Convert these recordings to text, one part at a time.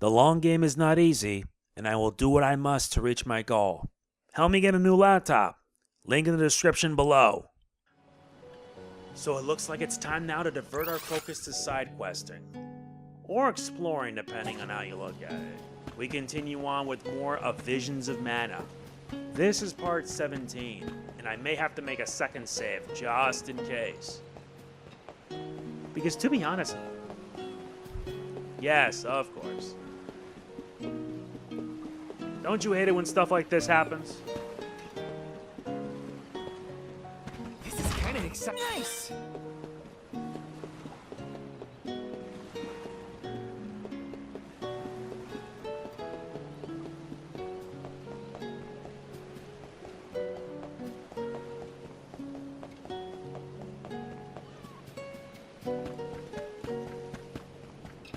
The long game is not easy, and I will do what I must to reach my goal. Help me get a new laptop. Link in the description below. So it looks like it's time now to divert our focus to side questing. Or exploring, depending on how you look at it. We continue on with more of Visions of Mana. This is part 17, and I may have to make a second save just in case. Because to be honest, yes, of course. Don't you hate it when stuff like this happens? This is kind of exciting. Nice!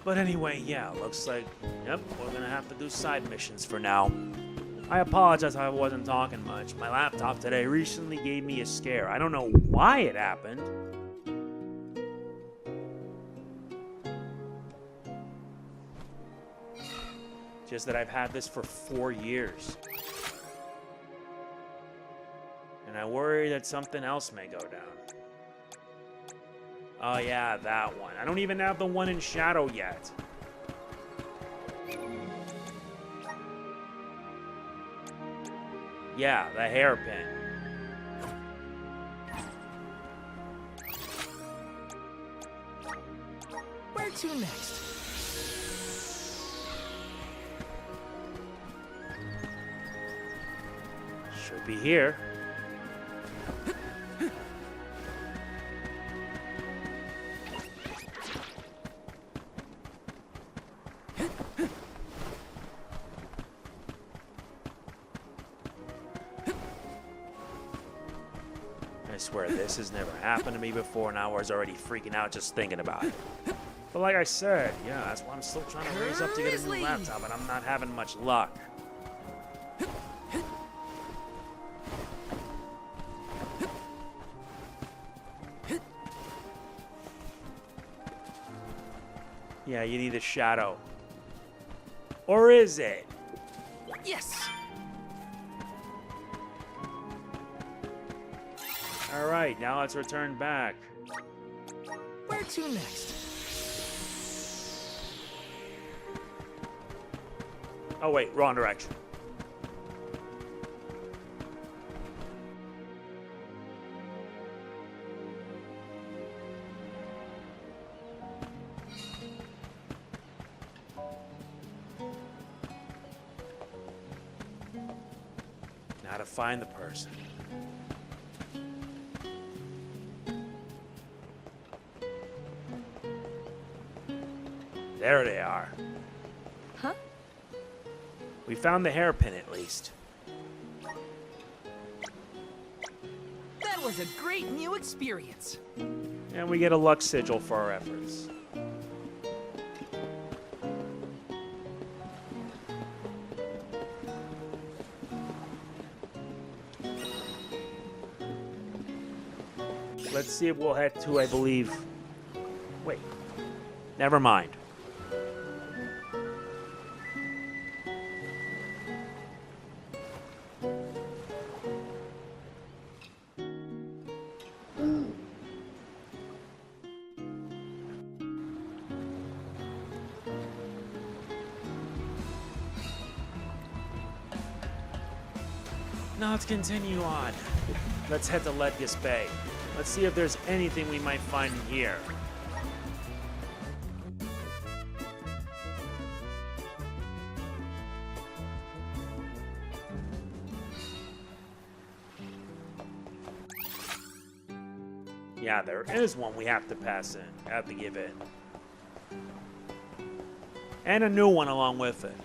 But anyway, yeah, looks like, yep, we're gonna have to do side missions for now. I apologize if I wasn't talking much. My laptop today recently gave me a scare. I don't know why it happened. Just that I've had this for 4 years. And I worry that something else may go down. Oh yeah, that one. I don't even have the one in shadow yet. Yeah, the hairpin. Where to next? Should be here. I swear this has never happened to me before, and I was already freaking out just thinking about it. But like I said, yeah, that's why I'm still trying to raise up to get a new laptop, and I'm not having much luck. Yeah, you need a shadow. Or is it? Yes! Alright, now let's return back. Where to next? Oh wait, wrong direction. Now to find the person. There they are. Huh? We found the hairpin at least. That was a great new experience. And we get a luck sigil for our efforts. Let's see if we'll head to, I believe... Wait. Never mind. Now let's continue on. Let's head to Ledgus Bay. Let's see if there's anything we might find in here. Yeah, there is one we have to pass in. Have to give in. And a new one along with it.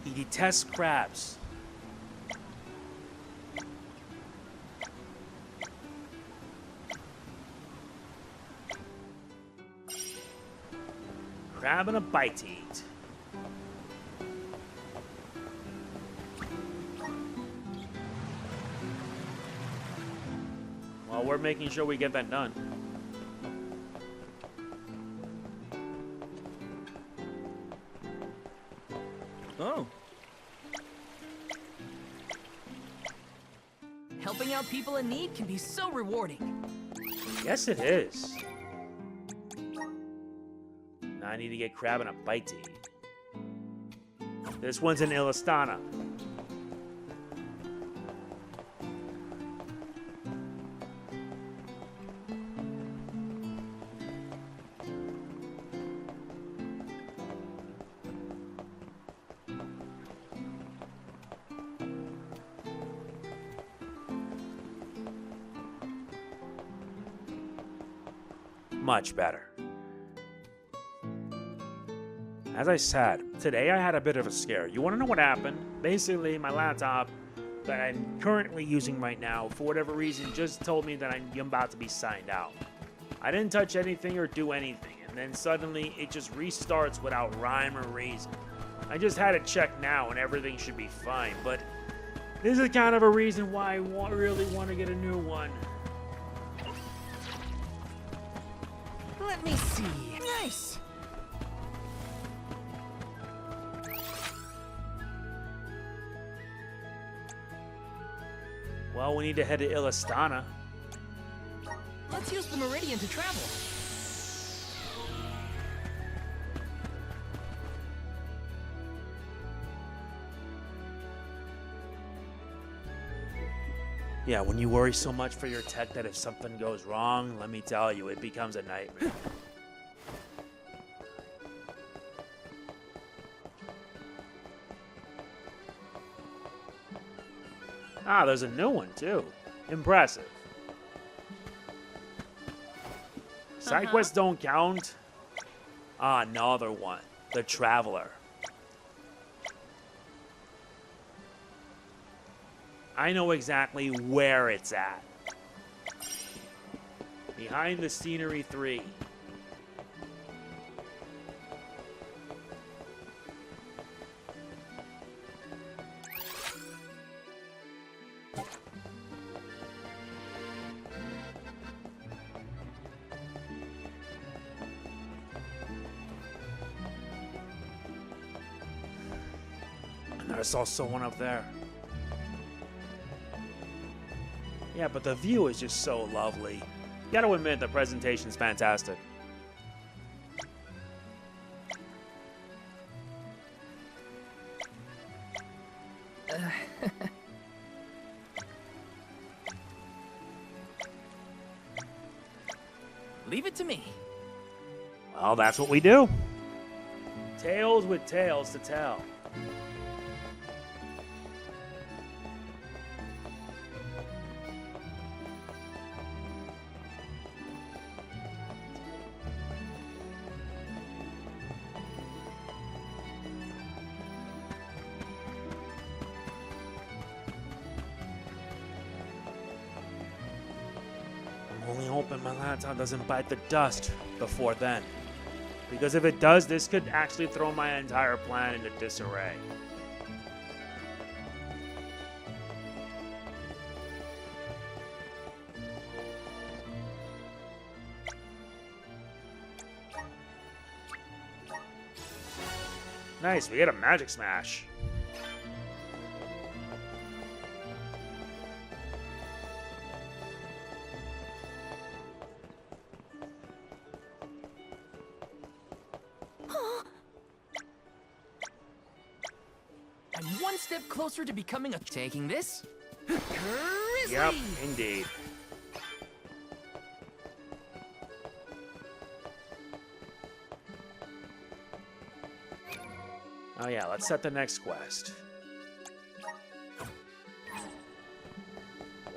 He detests crabs. Crab and a bite to eat. Well, we're making sure we get that done. Oh. Helping out people in need can be so rewarding. Yes, it is. Now I need to get Crab and a bite to eat. This one's in Illistana. Much better. As I said, today I had a bit of a scare. You want to know what happened? Basically, my laptop that I'm currently using right now, for whatever reason, just told me that I'm about to be signed out. I didn't touch anything or do anything, and then suddenly it just restarts without rhyme or reason. I just had to check now and everything should be fine, but this is kind of a reason why I really want to get a new one. Let me see. Nice. Well, we need to head to Illistana. Let's use the Meridian to travel. Yeah, when you worry so much for your tech that if something goes wrong, let me tell you, it becomes a nightmare. Ah, there's a new one, too. Impressive. Side quests don't count. Ah, another one. The Traveler. I know exactly where it's at. Behind the Scenery 3. And there's also one up there. Yeah, but the view is just so lovely. Gotta admit, the presentation's fantastic. Leave it to me. Well, that's what we do. Tales with tales to tell. I'm only hoping my laptop doesn't bite the dust before then. Because if it does, this could actually throw my entire plan into disarray. Nice, we get a magic smash. I'm one step closer to becoming a... Taking this? Grizzly! Yep, indeed. Oh yeah, let's set the next quest.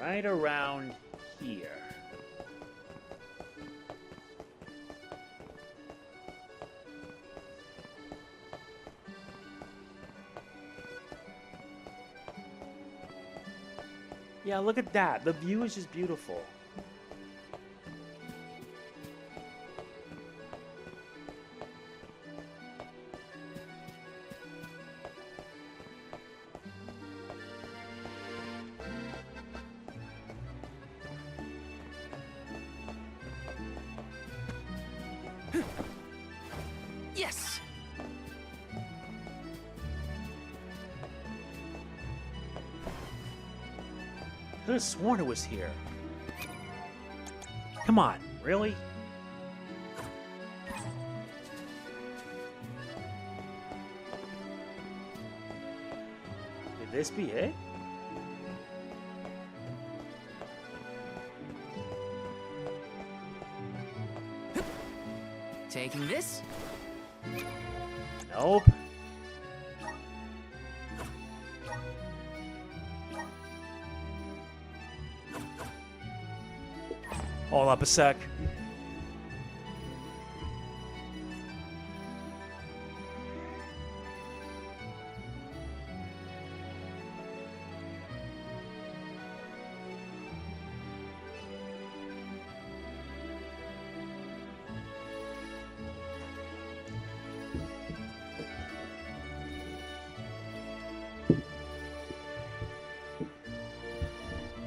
Right around here. Yeah, look at that. The view is just beautiful. Yes! could have sworn it was here. Come on, really? Could this be it? Taking this? Nope. Hold up a sec.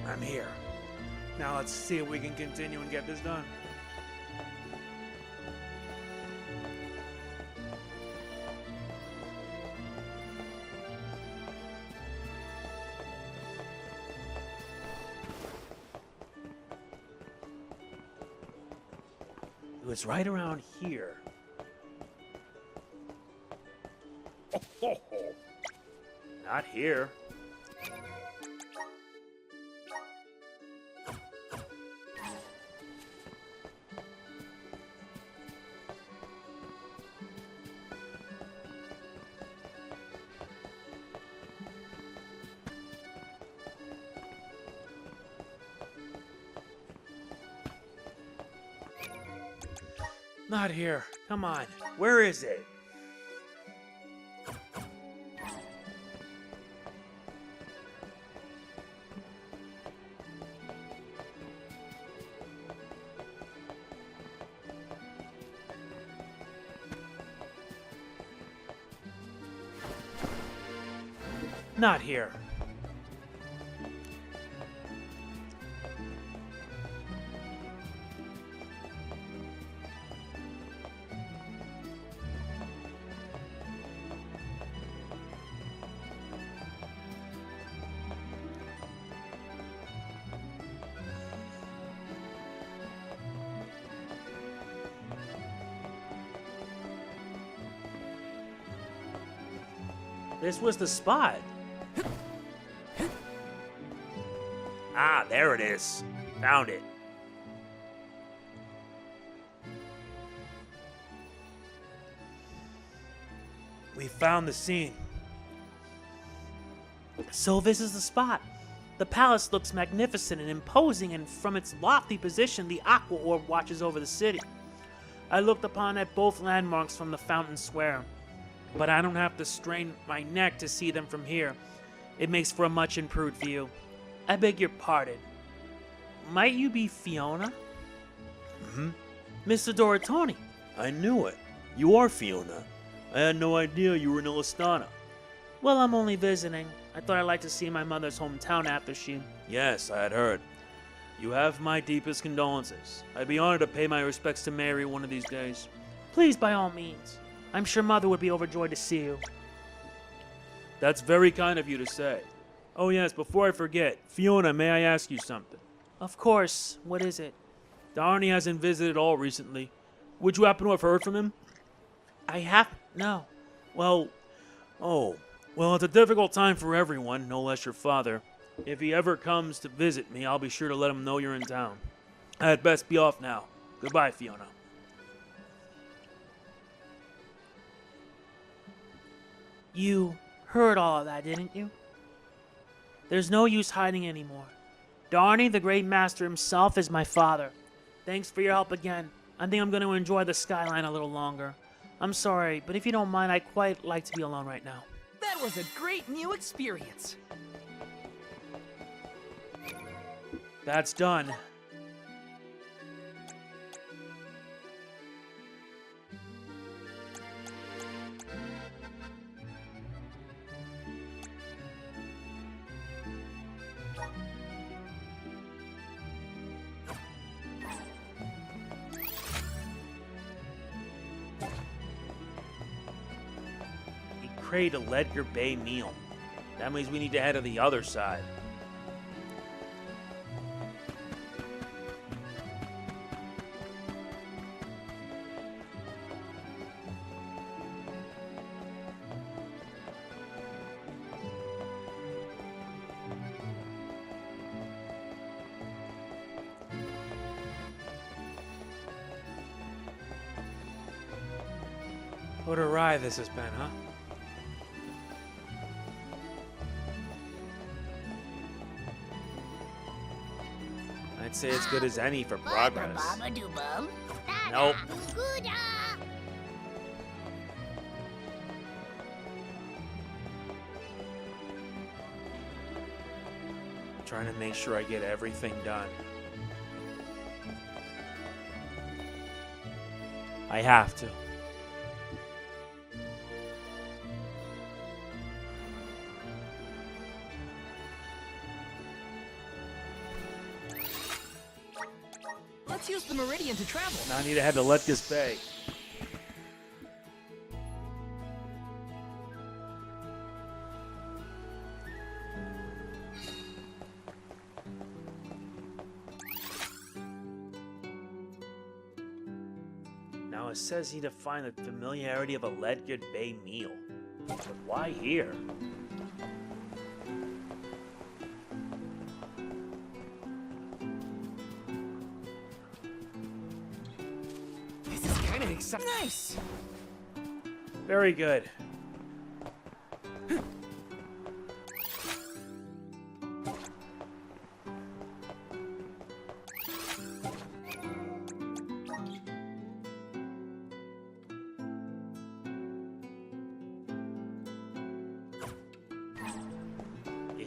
I'm here. Now let's see if we can continue and get this done. It was right around here. Not here. Not here. Come on. Where is it? Not here. This was the spot. Ah, there it is. Found it. We found the scene. So this is the spot. The palace looks magnificent and imposing, and from its lofty position, the aqua orb watches over the city. I looked upon at both landmarks from the fountain square, but I don't have to strain my neck to see them from here. It makes for a much improved view. I beg your pardon. Might you be Fiona? Mm-hmm. Mr. Doratoni. I knew it. You are Fiona. I had no idea you were in Illistana. Well, I'm only visiting. I thought I'd like to see my mother's hometown after she... Yes, I had heard. You have my deepest condolences. I'd be honored to pay my respects to Mary one of these days. Please, by all means. I'm sure Mother would be overjoyed to see you. That's very kind of you to say. Oh yes, before I forget, Fiona, may I ask you something? Of course. What is it? Darnie hasn't visited at all recently. Would you happen to have heard from him? I have... no. Well, it's a difficult time for everyone, no less your father. If he ever comes to visit me, I'll be sure to let him know you're in town. I had best be off now. Goodbye, Fiona. You heard all of that, didn't you? There's no use hiding anymore. Darnie, the great master himself, is my father. Thanks for your help again. I think I'm going to enjoy the skyline a little longer. I'm sorry, but if you don't mind, I'd quite like to be alone right now. That was a great new experience. That's done. Pray to let your bay meal. That means we need to head to the other side. What a ride this has been, huh? I'd say as good as any for progress. Nope. Trying to make sure I get everything done. I have to. Let's use the Meridian to travel. Now I need to head to Letkus Bay. Now it says he defined the familiarity of a Letkus Bay meal. But why here? This is kind of exciting. Nice. Very good.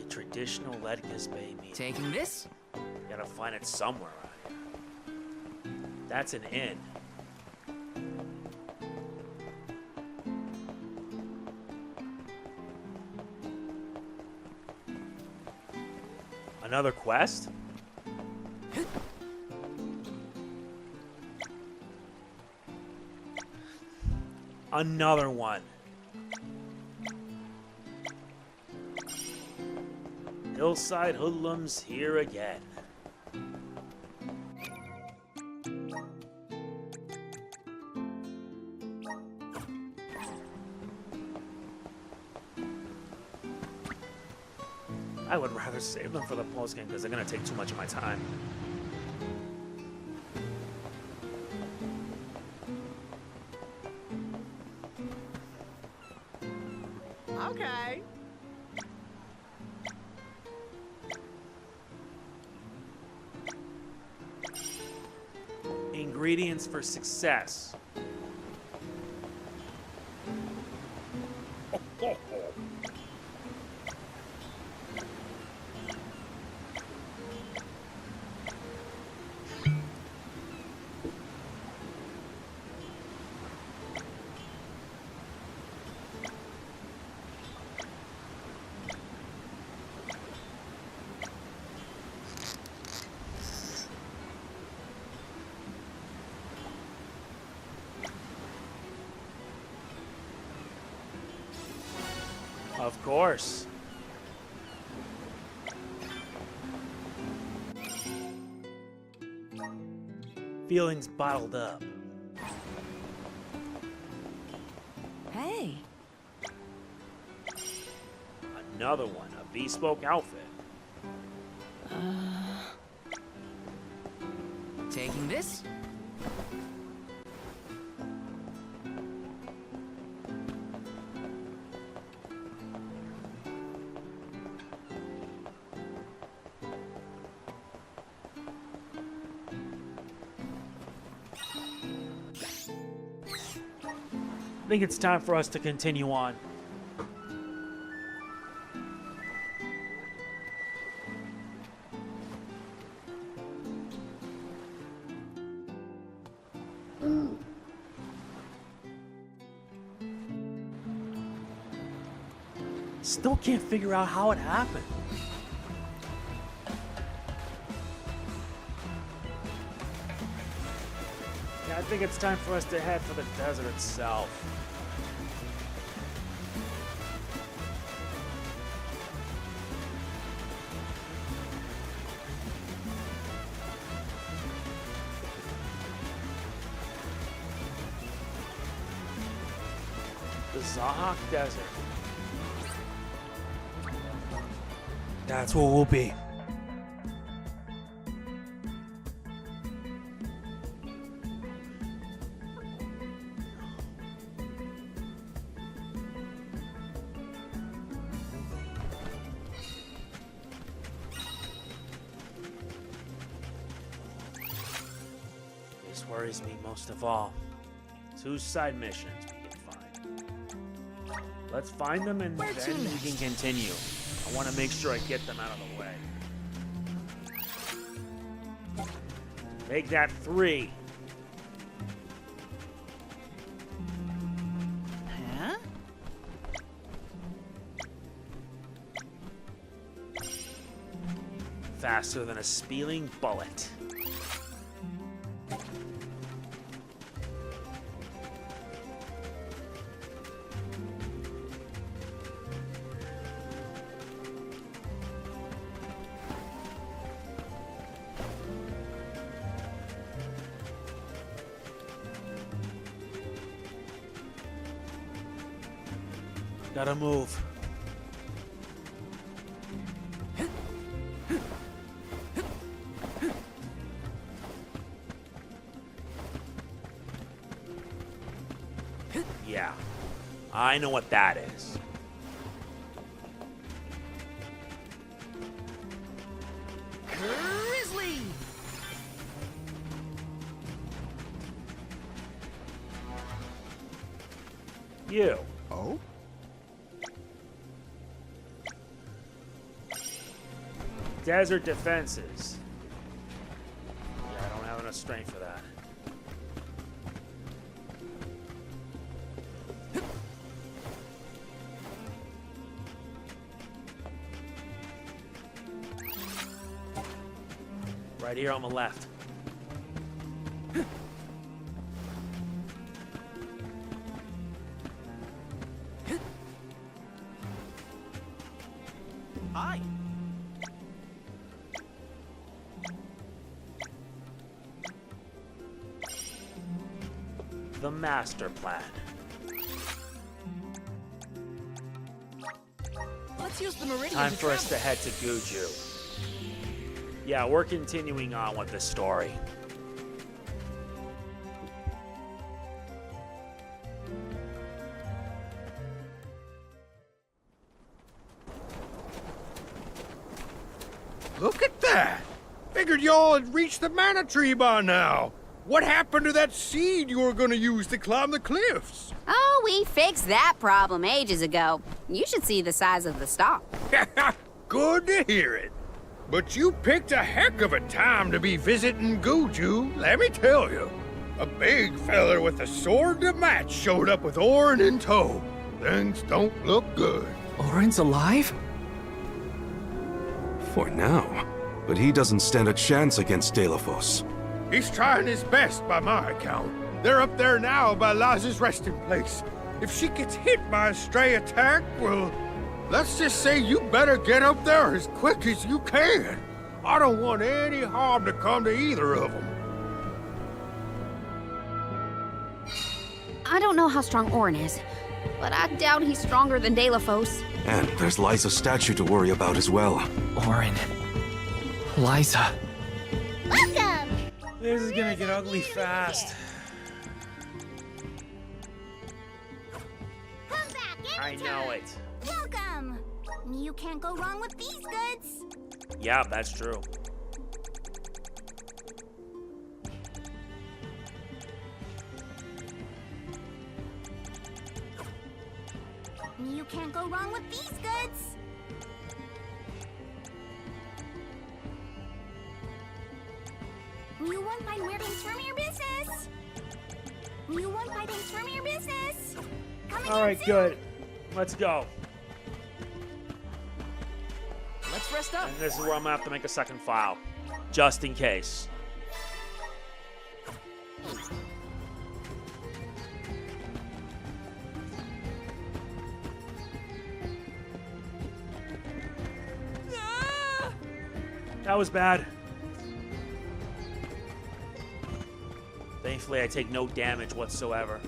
Traditional Letkus Bay meal. Taking this? Gotta find it somewhere around here. That's an inn. Another quest? Another one. Hillside hoodlums here again. I would rather save them for the postgame because they're going to take too much of my time. Okay. Ingredients for success. Of course. Feelings bottled up. Hey. Another one, a bespoke outfit. Taking this? I think it's time for us to continue on. Still can't figure out how it happened. Yeah, I think it's time for us to head for the desert itself. The Zahak Desert. That's what we'll be. worries me most of all. 2 side missions we can find. Let's find them and Where then to we can continue. I want to make sure I get them out of the way. Make that 3. Huh? Faster than a speeding bullet. Gotta move. Yeah, I know what that is. Grizzly! You. Oh? Desert defenses. Yeah, I don't have enough strength for that. Right here on the left. Hi! The master plan. Let's use the Meridian Time to for us to travel. head to Gudju. Yeah, we're continuing on with the story. Look at that! Figured y'all had reached the mana tree by now. What happened to that seed you were gonna use to climb the cliffs? Oh, we fixed that problem ages ago. You should see the size of the stalk. Good to hear it. But you picked a heck of a time to be visiting Gudju, let me tell you. A big feller with a sword to match showed up with Eoren in tow. Things don't look good. Oren's alive? For now. But he doesn't stand a chance against Daelophos. He's trying his best by my account. They're up there now by Lyza's resting place. If she gets hit by a stray attack, well, let's just say you better get up there as quick as you can. I don't want any harm to come to either of them. I don't know how strong Oren is, but I doubt he's stronger than Daelophos. And there's Lyza's statue to worry about as well. Oren. Lyza. Welcome! This is gonna get ugly fast. Come back I anytime. know it. Welcome! You can't go wrong with these goods. Yeah, that's true. You can't go wrong with these goods. You won't find weird things from your business. You won't find things from your business. Coming All in right, soon. good. Let's go. Let's rest up. And this is where I'm gonna have to make a second file, just in case. That was bad. Thankfully, I take no damage whatsoever.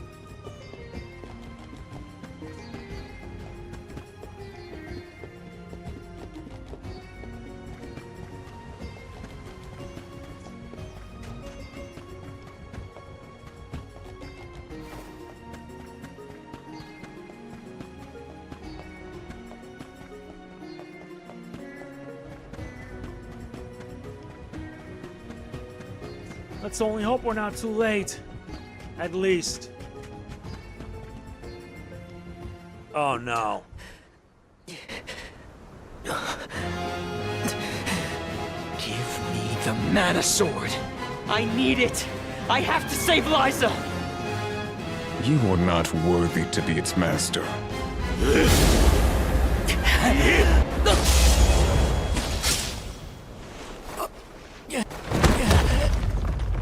Let's only hope we're not too late. At least. Oh no. Give me the mana sword. I need it. I have to save Lyza. You are not worthy to be its master.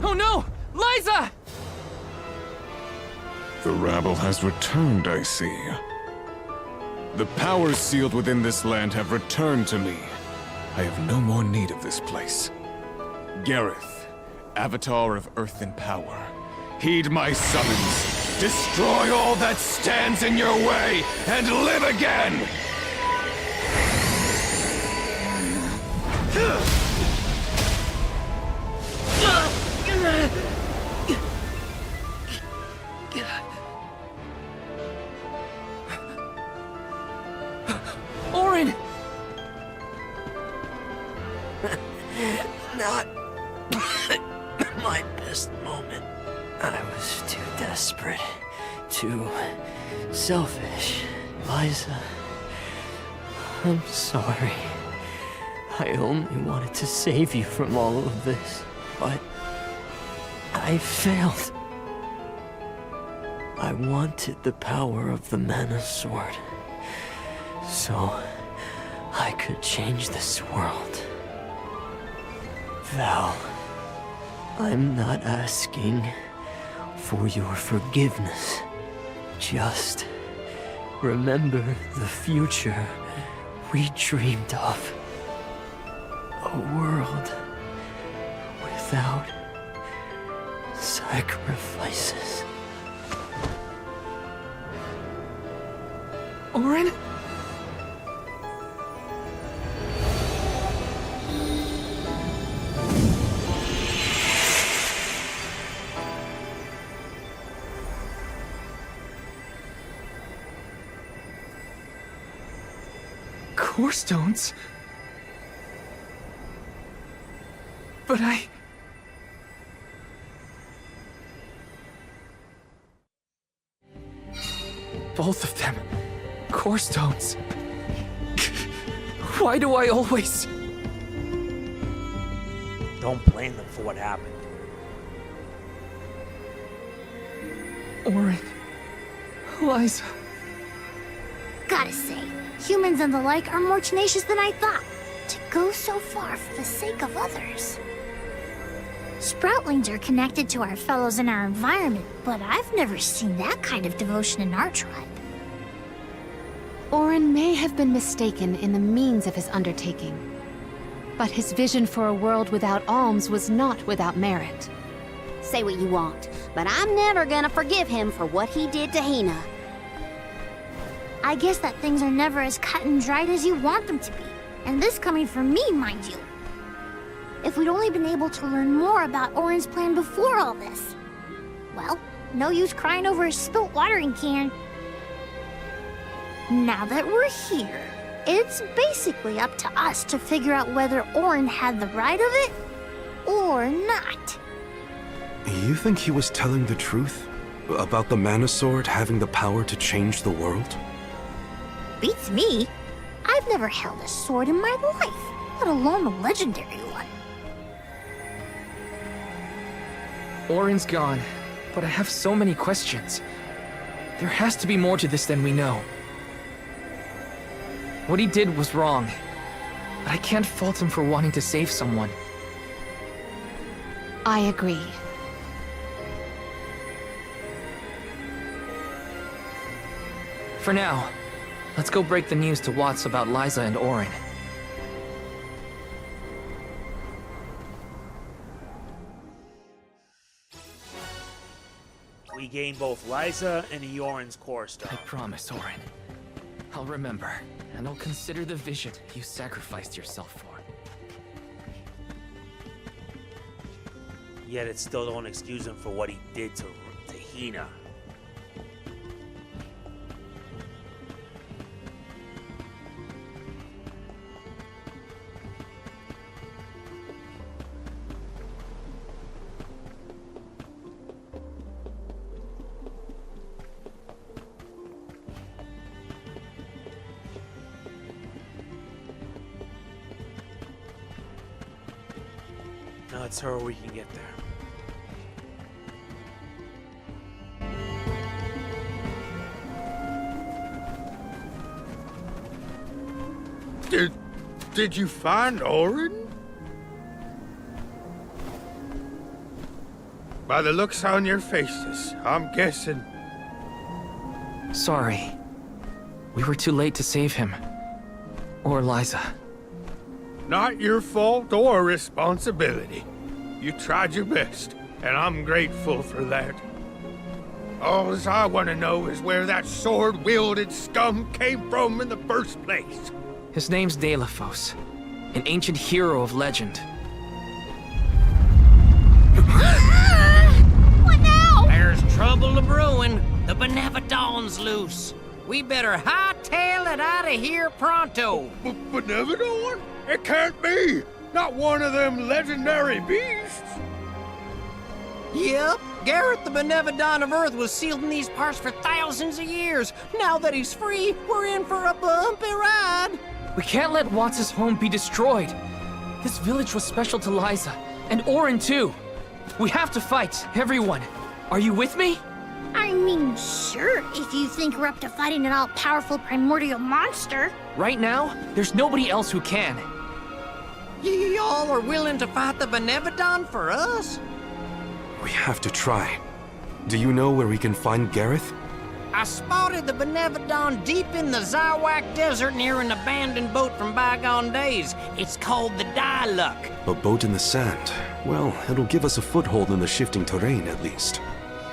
Oh no! Lyza! The rabble has returned, I see. The powers sealed within this land have returned to me. I have no more need of this place. Garethe, Avatar of Earth and Power, heed my summons. Destroy all that stands in your way, and live again! Oren! Not my best moment. I was too desperate, too selfish. Lyza, I'm sorry. I only wanted to save you from all of this, but I failed. I wanted the power of the mana sword, so I could change this world. Val, I'm not asking for your forgiveness. Just remember the future we dreamed of. A world without sacrifices. Oren? Core stones? But both of them. Core stones. Why do I always... Don't blame them for what happened. Oren. Lyza. Gotta say, humans and the like are more tenacious than I thought. To go so far for the sake of others. Sproutlings are connected to our fellows in our environment, but I've never seen that kind of devotion in our tribe. Oren may have been mistaken in the means of his undertaking, but his vision for a world without alms was not without merit. Say what you want, but I'm never gonna forgive him for what he did to Hina. I guess that things are never as cut and dried as you want them to be. And this coming from me, mind you. If we'd only been able to learn more about Oren's plan before all this. Well, no use crying over a spilt watering can. Now that we're here, it's basically up to us to figure out whether Oren had the right of it or not. You think he was telling the truth? About the mana sword having the power to change the world? Beats me. I've never held a sword in my life, let alone a legendary one. Oren's gone, but I have so many questions. There has to be more to this than we know. What he did was wrong, but I can't fault him for wanting to save someone. I agree. For now, let's go break the news to Watts about Lyza and Oren. We gain both Lyza and Eoren's core I stone. promise, Oren. I'll remember, and I'll consider the vision you sacrificed yourself for. Yet it still don't excuse him for what he did to Hina. Let's hurry we can get there. Did you find Eoren? By the looks on your faces, I'm guessing. Sorry. We were too late to save him. Or Lyza. Not your fault or responsibility. You tried your best, and I'm grateful for that. All I want to know is where that sword-wielded scum came from in the first place. His name's Daelophos, an ancient hero of legend. What now? There's trouble a-brewing. The Benevedons loose. We better hightail it out of here pronto. Benevedon? It can't be! Not one of them legendary beasts! Yep, Garethe the Benevedon of Earth was sealed in these parts for thousands of years. Now that he's free, we're in for a bumpy ride. We can't let Watts' home be destroyed. This village was special to Lyza, and Eoren too. We have to fight, everyone. Are you with me? I mean, sure, if you think we're up to fighting an all-powerful primordial monster. Right now, there's nobody else who can. Y'all are willing to fight the Benevedon for us? We have to try. Do you know where we can find Garethe? I spotted the Benevedon deep in the Zawak Desert near an abandoned boat from bygone days. It's called the Daelophos. A boat in the sand. Well, it'll give us a foothold in the shifting terrain, at least.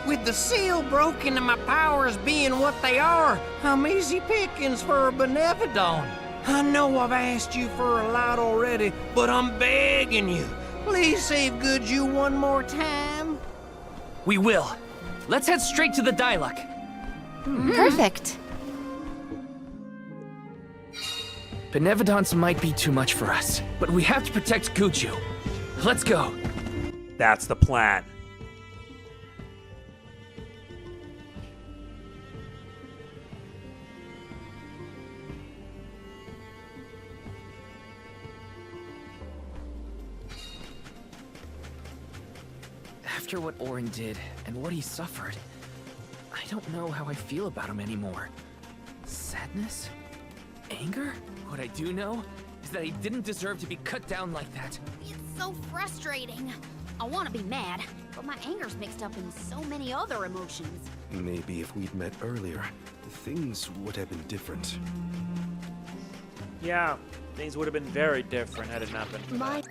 With the seal broken and my powers being what they are, I'm easy pickings for a Benevedon. I know I've asked you for a lot already, but I'm begging you. Please save Gudju one more time. We will. Let's head straight to the Daelophos. Perfect. Benevedons might be too much for us, but we have to protect Gudju. Let's go. That's the plan. After what Eoren did and what he suffered, I don't know how I feel about him anymore. Sadness? Anger? What I do know is that he didn't deserve to be cut down like that. It's so frustrating. I want to be mad, but my anger's mixed up in so many other emotions. Maybe if we'd met earlier, things would have been different. Yeah, things would have been very different had it not been for My that.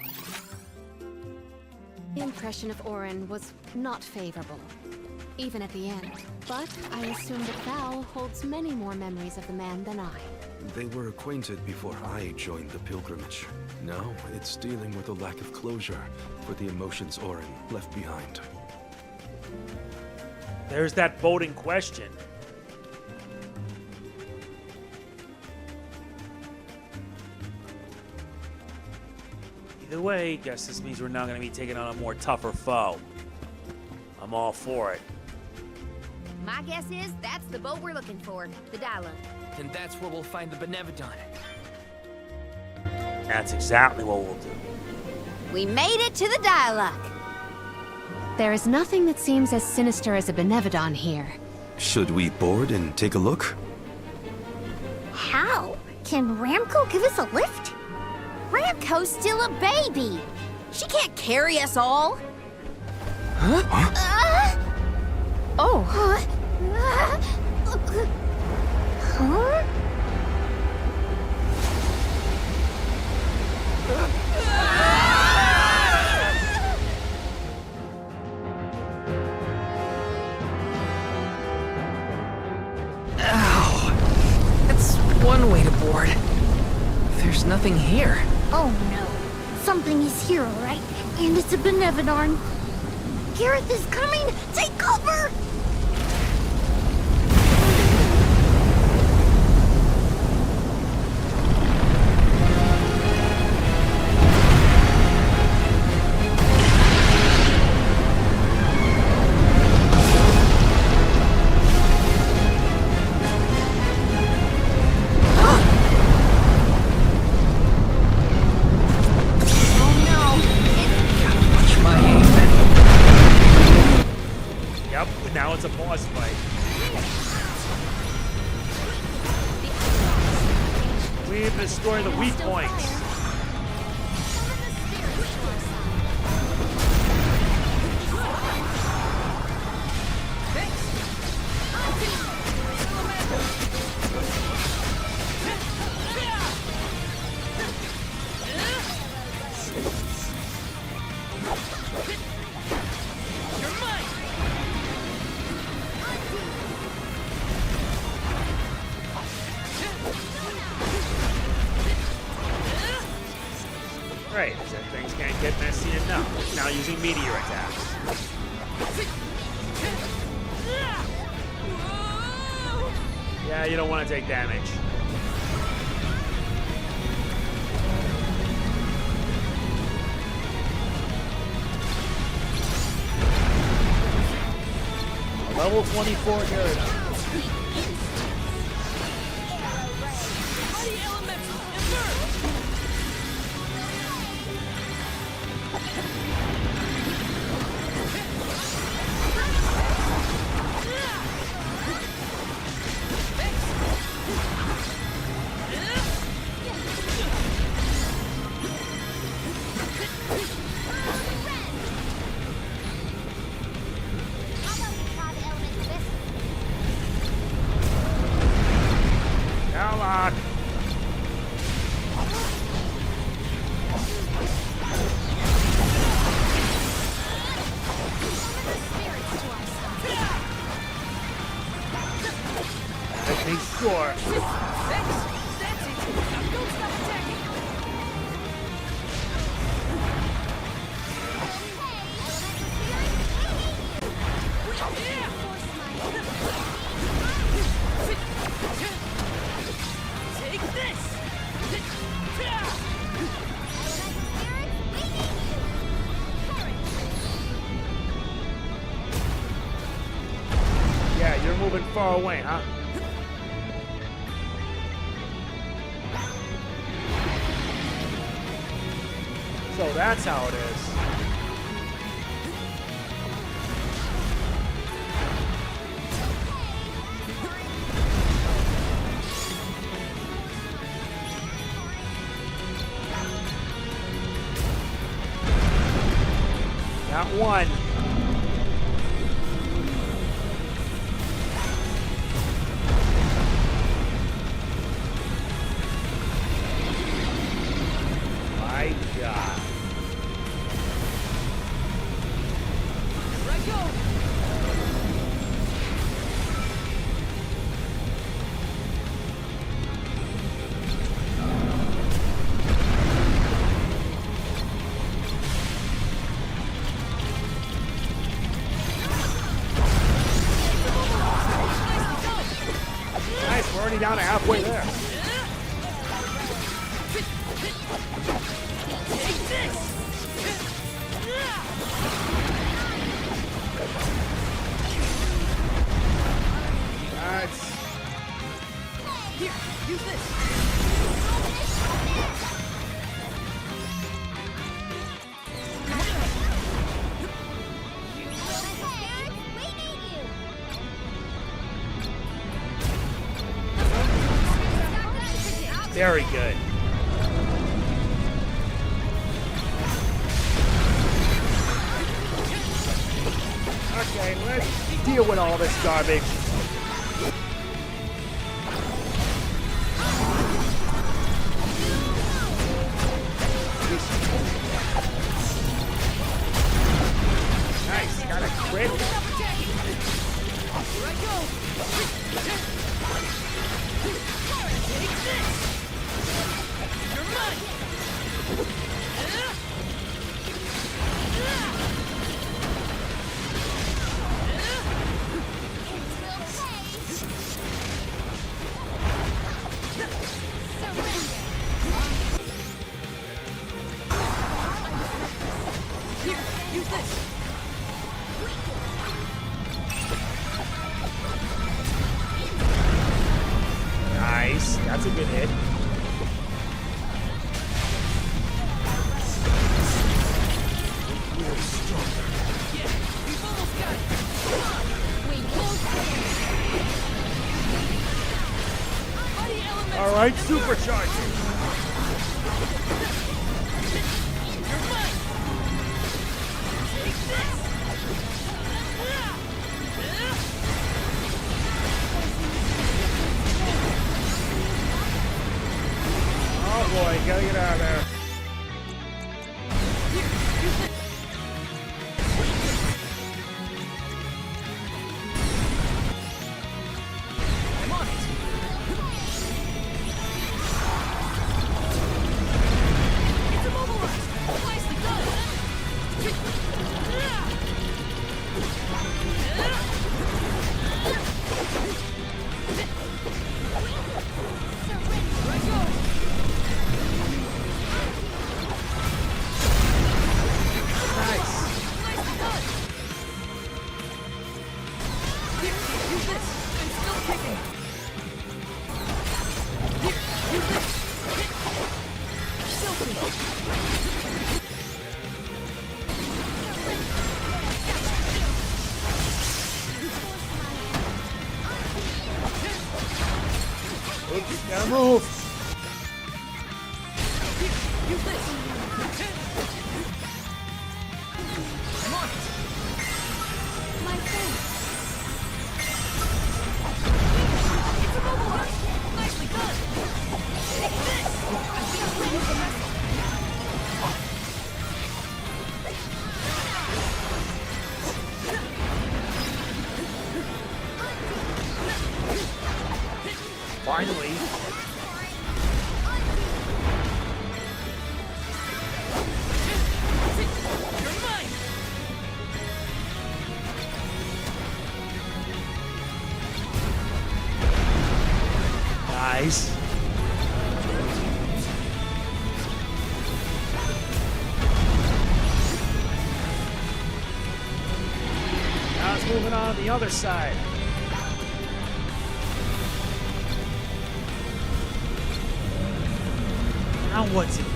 impression of Eoren was not favorable, even at the end. But I assume that Val holds many more memories of the man than I. They were acquainted before I joined the pilgrimage. Now, it's dealing with a lack of closure for the emotions Eoren left behind. There's that boat in question. Either way, guess this means we're now going to be taking on a more tougher foe. I'm all for it. My guess is that's the boat we're looking for, the Daelophos. And that's where we'll find the Benevedon. That's exactly what we'll do. We made it to the Daelophos. There is nothing that seems as sinister as a Benevedon here. Should we board and take a look? How? Can Ramco give us a lift? Ramco's still a baby. She can't carry us all. Oh. Huh? Ow! That's one way to board. There's nothing here. Oh no. Something is here, all right? And it's a Benevedon. Garethe is coming! Take cover! now it's a boss fight. We need to destroy the weak points. Right, so things can't get messy enough. It's now using meteor attacks. Yeah, you don't want to take damage. Level 24 Garethe. Far away, huh? So that's how it is. Got one. Down to halfway there. Here, use this. Very good. Okay, let's deal with all this garbage. Nice, got a crit. Here I go. Take this. You're mine! Here, use this! Nice, that's a good hit. Alright, supercharge it! Oh boy, gotta get out of there. Gotta move! Finally! Nice. Now it's moving on to the other side. Now what's it do?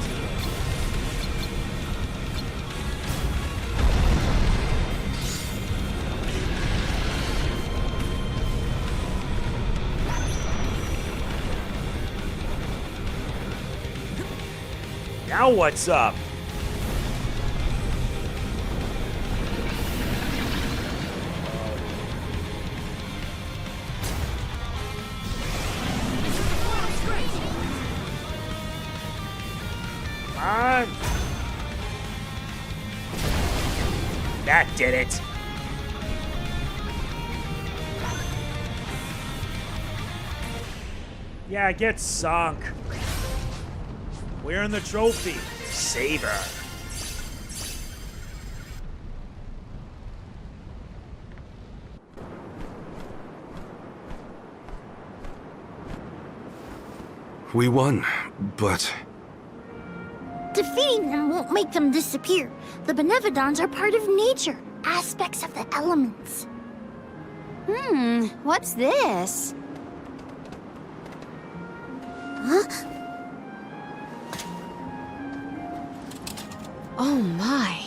Now what's up? On. That did it. Yeah, get sunk. We're in the trophy. Save her. We won, but... Defeating them won't make them disappear. The Benevedons are part of nature, aspects of the elements. What's this? Huh? Oh my.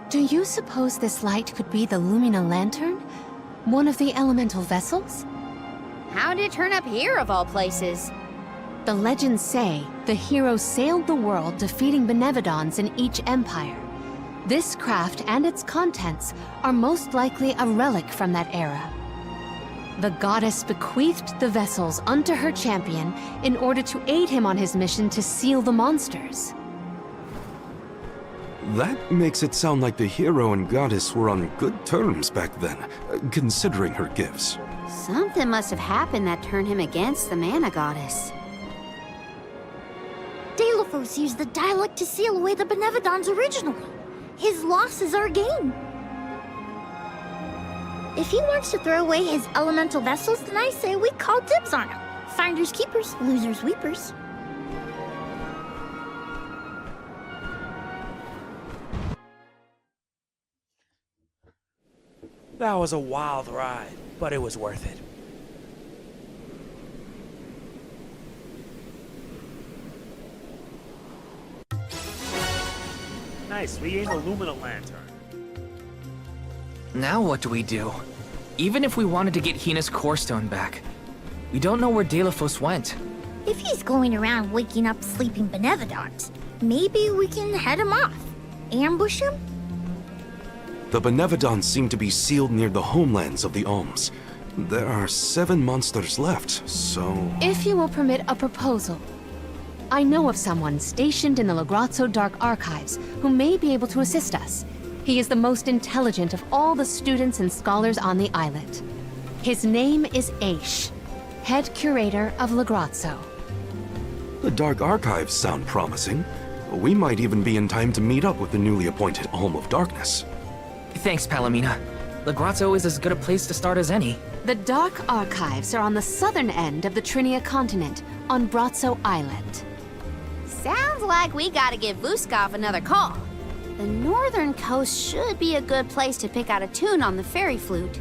Do you suppose this light could be the Lumina Lantern? One of the elemental vessels? How'd it turn up here of all places? The legends say the hero sailed the world defeating Benevedons in each empire. This craft and its contents are most likely a relic from that era. The goddess bequeathed the vessels unto her champion in order to aid him on his mission to seal the monsters. That makes it sound like the hero and goddess were on good terms back then, considering her gifts. Something must have happened that turned him against the mana goddess. Daelophos used the dialect to seal away the Benevedons originally. His loss is our gain. If he wants to throw away his elemental vessels, then I say we call dibs on him. Finders keepers, losers weepers. That was a wild ride, but it was worth it. Nice, we gained the Lumina Lantern. Now what do we do? Even if we wanted to get Hina's Core Stone back, we don't know where Daelophos went. If he's going around waking up sleeping Benevedons, maybe we can head him off. Ambush him? The Benevedons seem to be sealed near the homelands of the Alms. There are 7 monsters left, so... If you will permit a proposal. I know of someone stationed in the Legrazzo Dark Archives who may be able to assist us. He is the most intelligent of all the students and scholars on the islet. His name is Aish, head curator of Legrazzo. The Dark Archives sound promising. We might even be in time to meet up with the newly appointed Alm of Darkness. Thanks, Palomina. Legrazzo is as good a place to start as any. The Dark Archives are on the southern end of the Trinia continent, on Brazzo Island. Sounds like we gotta give Vuskov another call. The northern coast should be a good place to pick out a tune on the fairy flute.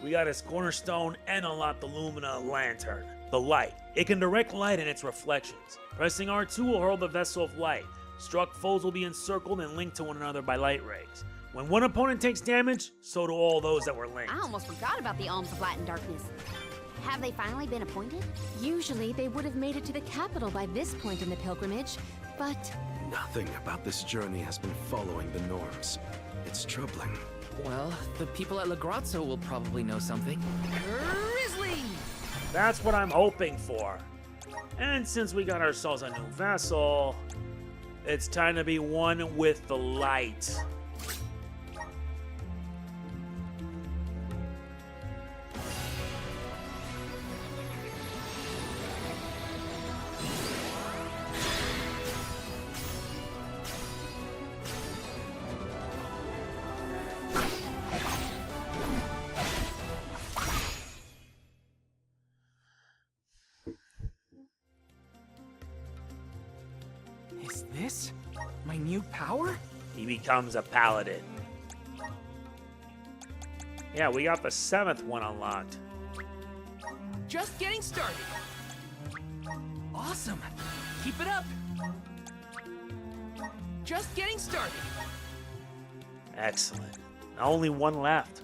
We got his cornerstone and unlocked the Lumina lantern. The light. It can direct light in its reflections. Pressing R2 will hurl the vessel of light. Struck foes will be encircled and linked to one another by light rays. When one opponent takes damage, so do all those that were linked. I almost forgot about the Alms of Light and Darkness. Have they finally been appointed? Usually they would have made it to the capital by this point in the pilgrimage, but... Nothing about this journey has been following the norms. It's troubling. Well, the people at Legrazzo will probably know something. Grizzly! That's what I'm hoping for. And since we got ourselves a new vessel, it's time to be one with the light. Is this my new power? He becomes a paladin. Yeah, we got the 7th one unlocked. Just getting started. Awesome. Keep it up. Just getting started. Excellent. Now only one left.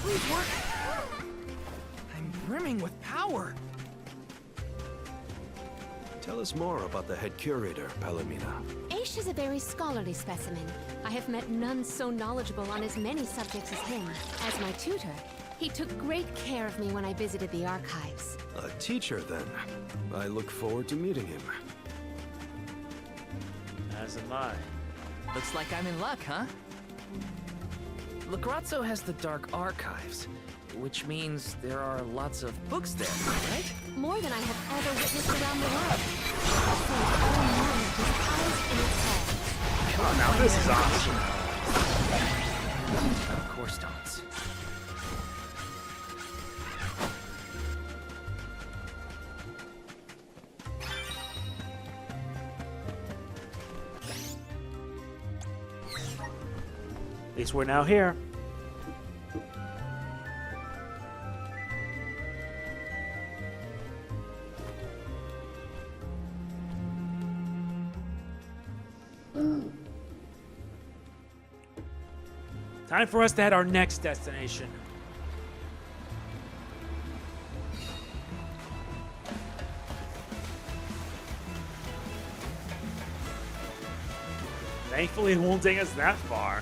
Please work. I'm brimming with power. Tell us more about the head curator, Palomina. Aish is a very scholarly specimen. I have met none so knowledgeable on as many subjects as him. As my tutor, he took great care of me when I visited the archives. A teacher, then. I look forward to meeting him. As am I. Looks like I'm in luck, huh? Legrazzo has the Dark Archives, which means there are lots of books there, right? More than I have ever witnessed around the world. I think all knowledge is housed in its halls. Oh, now this is awesome. Of course, don't. At least we're now here. Time for us to head our next destination. Thankfully, it won't take us that far.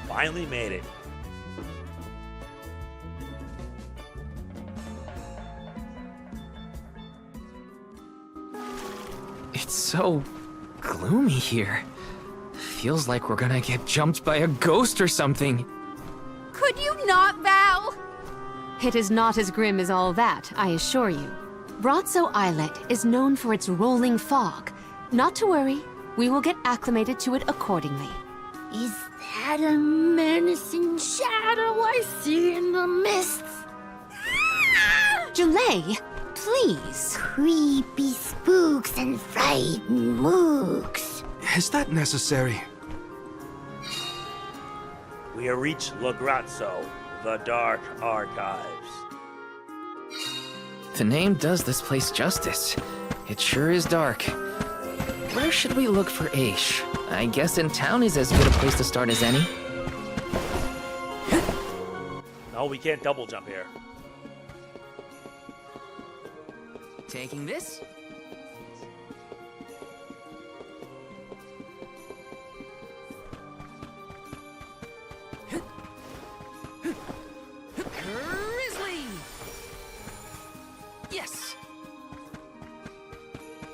Finally made it. It's so gloomy here. Feels like we're gonna get jumped by a ghost or something. Could you not, Val? It is not as grim as all that, I assure you. Brazzo Islet is known for its rolling fog. Not to worry, we will get acclimated to it accordingly. Is that a menacing shadow I see in the mists? Julay, please. Creepy spooks and frightened mooks. Is that necessary? We have reached Grails, the Dark Archives. The name does this place justice. It sure is dark. Where should we look for Aish? I guess in town is as good a place to start as any. No, we can't double jump here. Taking this? Grizzly! Yes!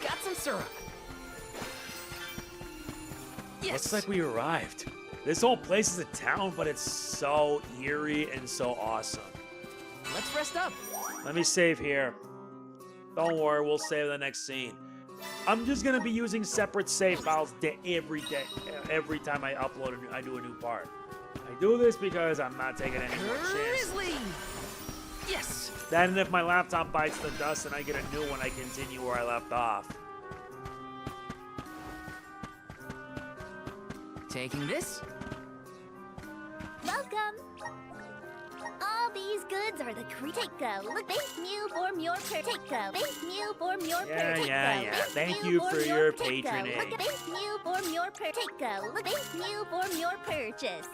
Got some syrup. Yes! Looks like we arrived. This whole place is a town, but it's so eerie and so awesome. Let's rest up. Let me save here. Don't worry, we'll save the next scene. I'm just gonna be using separate save files every time I upload I do a new part. I do this because I'm not taking any more chances. Grizzly! Yes! Then and if my laptop bites the dust and I get a new one, I continue where I left off. Taking this? Welcome. All these goods are the Take-go. Look, thank you for your Take-go. Thank you for your Yeah. Thank you for your patronage. Look, thank you for your Take-go. Look, thank you for your purchase.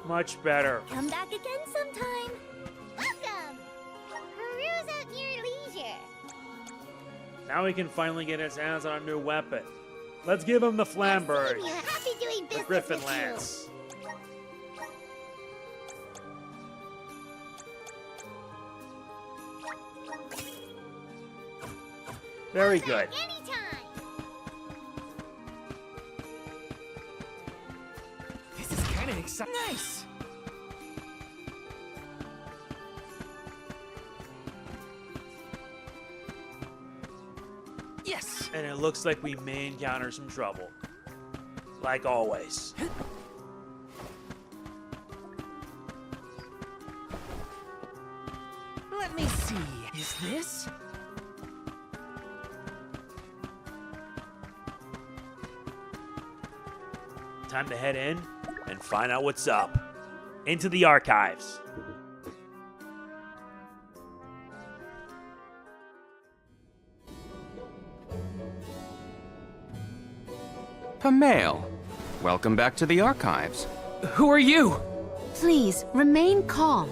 Much better. Come back again sometime. Welcome. Peruse at your leisure. Now we can finally get his hands on a new weapon. Let's give him the Flamberge, Happy doing the business Griffin with you. Lance. Very good. Anytime. This is kind of exciting. Nice! Yes! And it looks like we may encounter some trouble. Like always. Let me see. Is this? Time to head in and find out what's up. Into the archives. Pamail, welcome back to the archives. Who are you? Please, remain calm.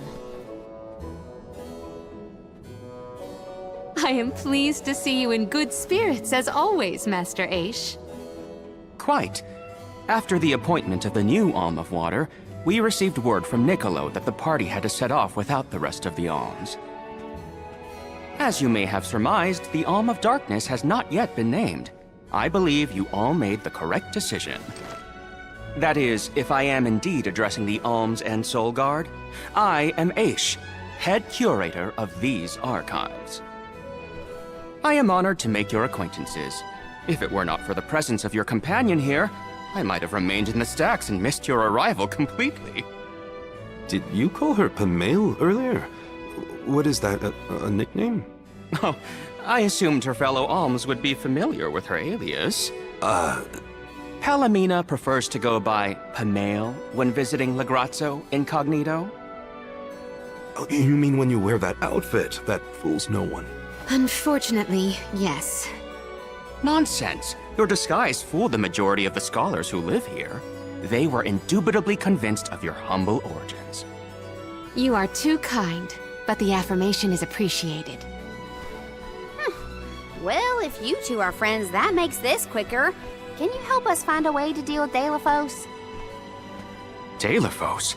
I am pleased to see you in good spirits as always, Master Aish. Quite. After the appointment of the new Alm of Water, we received word from Niccolo that the party had to set off without the rest of the alms. As you may have surmised, the Alm of Darkness has not yet been named. I believe you all made the correct decision. That is, if I am indeed addressing the Alms and Soul Guard, I am Aish, head curator of these archives. I am honored to make your acquaintances. If it were not for the presence of your companion here, I might have remained in the stacks and missed your arrival completely. Did you call her Pamail earlier? What is that, a nickname? Oh, I assumed her fellow alms would be familiar with her alias. Palomina prefers to go by Pamail when visiting Grails incognito. Oh, you mean when you wear that outfit that fools no one? Unfortunately, yes. Nonsense. Your disguise fooled the majority of the scholars who live here. They were indubitably convinced of your humble origins. You are too kind, but the affirmation is appreciated. Well, if you two are friends, that makes this quicker. Can you help us find a way to deal with Daelophos? Daelophos?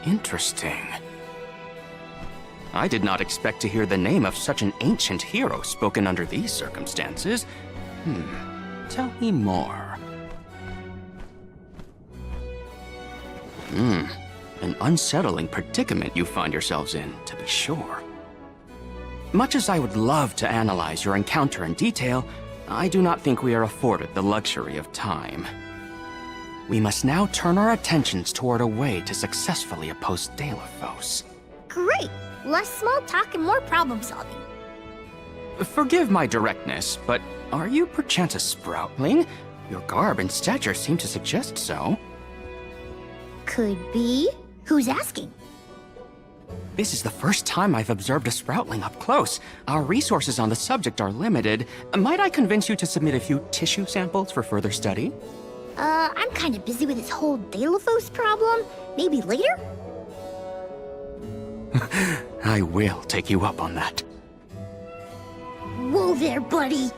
Interesting. I did not expect to hear the name of such an ancient hero spoken under these circumstances. Tell me more. An unsettling predicament you find yourselves in, to be sure. Much as I would love to analyze your encounter in detail, I do not think we are afforded the luxury of time. We must now turn our attentions toward a way to successfully oppose Daelophos. Great! Less small talk and more problem solving. Forgive my directness, but are you perchance a sproutling? Your garb and stature seem to suggest so. Could be. Who's asking? This is the first time I've observed a sproutling up close. Our resources on the subject are limited. Might I convince you to submit a few tissue samples for further study? I'm kinda busy with this whole Daelophos problem. Maybe later? I will take you up on that. Whoa there, buddy!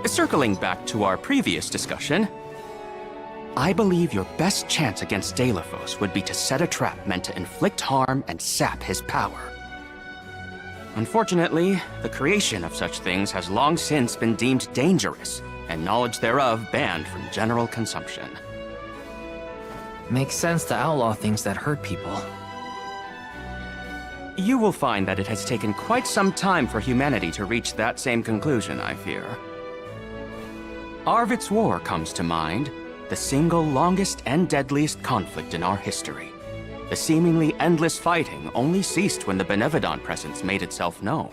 Circling back to our previous discussion, I believe your best chance against Daelophos would be to set a trap meant to inflict harm and sap his power. Unfortunately, the creation of such things has long since been deemed dangerous, and knowledge thereof banned from general consumption. Makes sense to outlaw things that hurt people. You will find that it has taken quite some time for humanity to reach that same conclusion, I fear. Arvid's War comes to mind, the single longest and deadliest conflict in our history. The seemingly endless fighting only ceased when the Benevedon presence made itself known.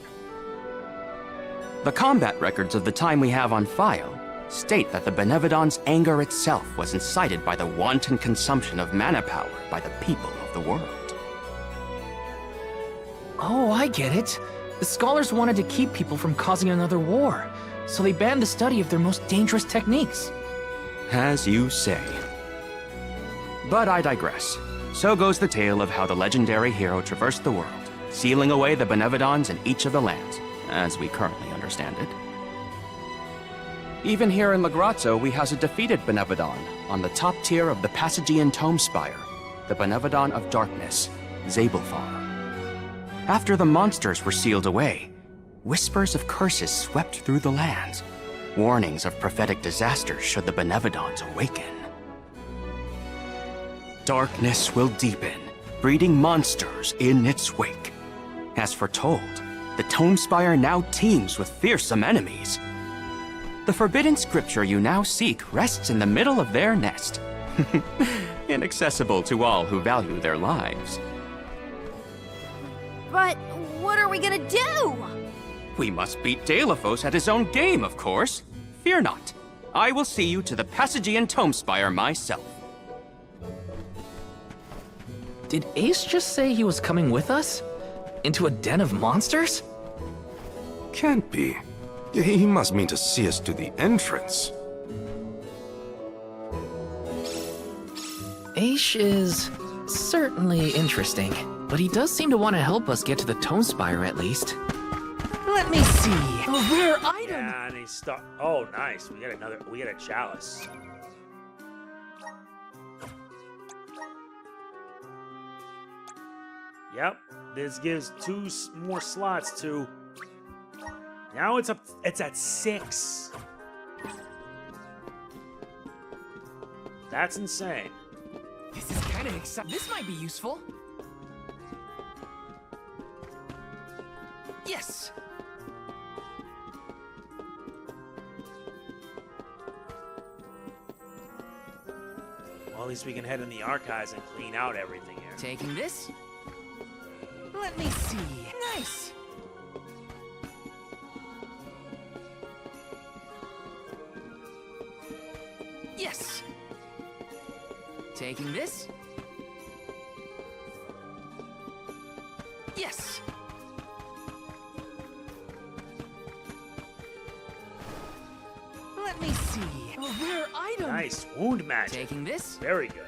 The combat records of the time we have on file state that the Benevedons' anger itself was incited by the wanton consumption of mana power by the people of the world. Oh, I get it. The scholars wanted to keep people from causing another war, so they banned the study of their most dangerous techniques. As you say. But I digress. So goes the tale of how the legendary hero traversed the world, sealing away the Benevedons in each of the lands, as we currently understand it. Even here in Lagrazzo, we house a defeated Benevedon on the top tier of the Passagean Tome Spire, the Benevedon of Darkness, Zabelfar. After the monsters were sealed away, whispers of curses swept through the lands, warnings of prophetic disaster should the Benevedons awaken. Darkness will deepen, breeding monsters in its wake. As foretold, the Tome Spire now teems with fearsome enemies. The forbidden scripture you now seek rests in the middle of their nest, inaccessible to all who value their lives. But what are we gonna do? We must beat Daelophos at his own game, of course. Fear not. I will see you to the Passagean Tome Spire myself. Did Ace just say he was coming with us? Into a den of monsters? Can't be. He must mean to see us to the entrance. Ace is certainly interesting, but he does seem to want to help us get to the Tome Spire at least. Let me see. A rare item! Yeah, and oh, nice. We got a chalice. Yep, this gives 2 more slots to... Now it's at 6. That's insane. This is kind of exciting. This might be useful. Yes! Well, at least we can head in the archives and clean out everything here. Taking this? Let me see. Nice! Yes! Taking this? Yes! Let me see. A rare item! Nice. Wound magic. Taking this? Very good.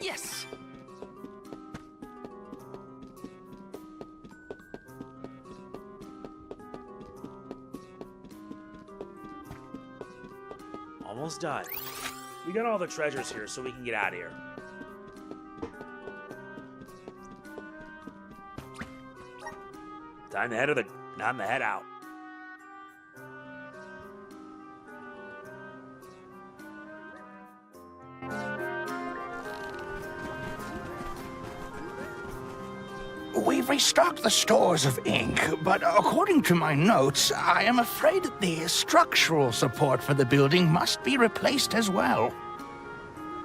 Yes! Almost done. We got all the treasures here, so we can get out of here. Time to head out. We've stock the stores of ink, but according to my notes, I am afraid that the structural support for the building must be replaced as well.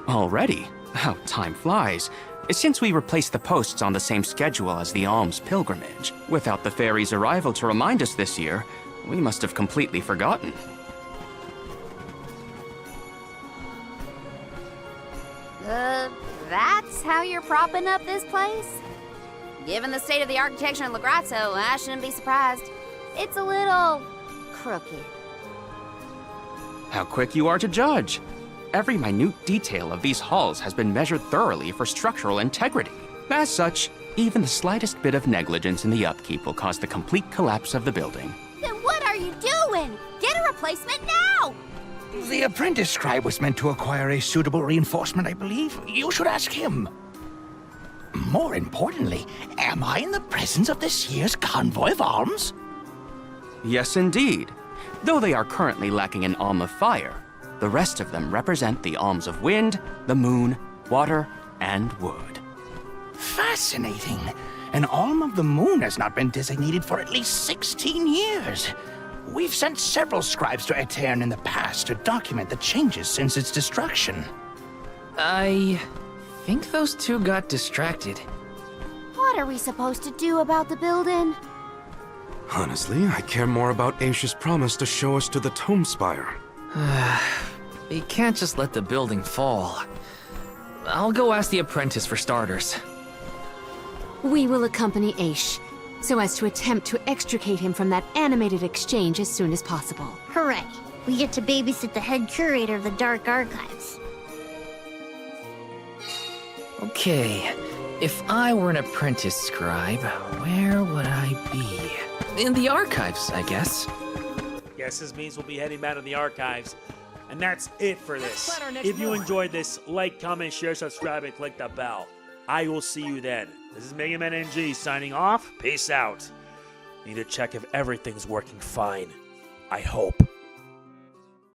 Already? How time flies. Since we replaced the posts on the same schedule as the alms pilgrimage, without the fairy's arrival to remind us this year, we must have completely forgotten. That's how you're propping up this place? Given the state of the architecture in Lagrazzo, I shouldn't be surprised. It's a little crooked. How quick you are to judge! Every minute detail of these halls has been measured thoroughly for structural integrity. As such, even the slightest bit of negligence in the upkeep will cause the complete collapse of the building. Then what are you doing? Get a replacement now! The apprentice scribe was meant to acquire a suitable reinforcement, I believe. You should ask him. More importantly, am I in the presence of this year's convoy of alms? Yes, indeed. Though they are currently lacking an alm of fire, the rest of them represent the alms of wind, the moon, water, and wood. Fascinating. An alm of the moon has not been designated for at least 16 years. We've sent several scribes to Eoren in the past to document the changes since its destruction. I think those two got distracted. What are we supposed to do about the building? Honestly, I care more about Aisha's promise to show us to the Tome Spire. We can't just let the building fall. I'll go ask the apprentice for starters. We will accompany Aish, so as to attempt to extricate him from that animated exchange as soon as possible. Hooray. We get to babysit the head curator of the Dark Archives. Okay, if I were an apprentice scribe, where would I be? In the archives, I guess. Yes, this means we'll be heading back to the archives. And that's it for this. plan our next If you move. enjoyed this, like, comment, share, subscribe, and click the bell. I will see you then. This is MegamanNG signing off. Peace out. Need to check if everything's working fine. I hope.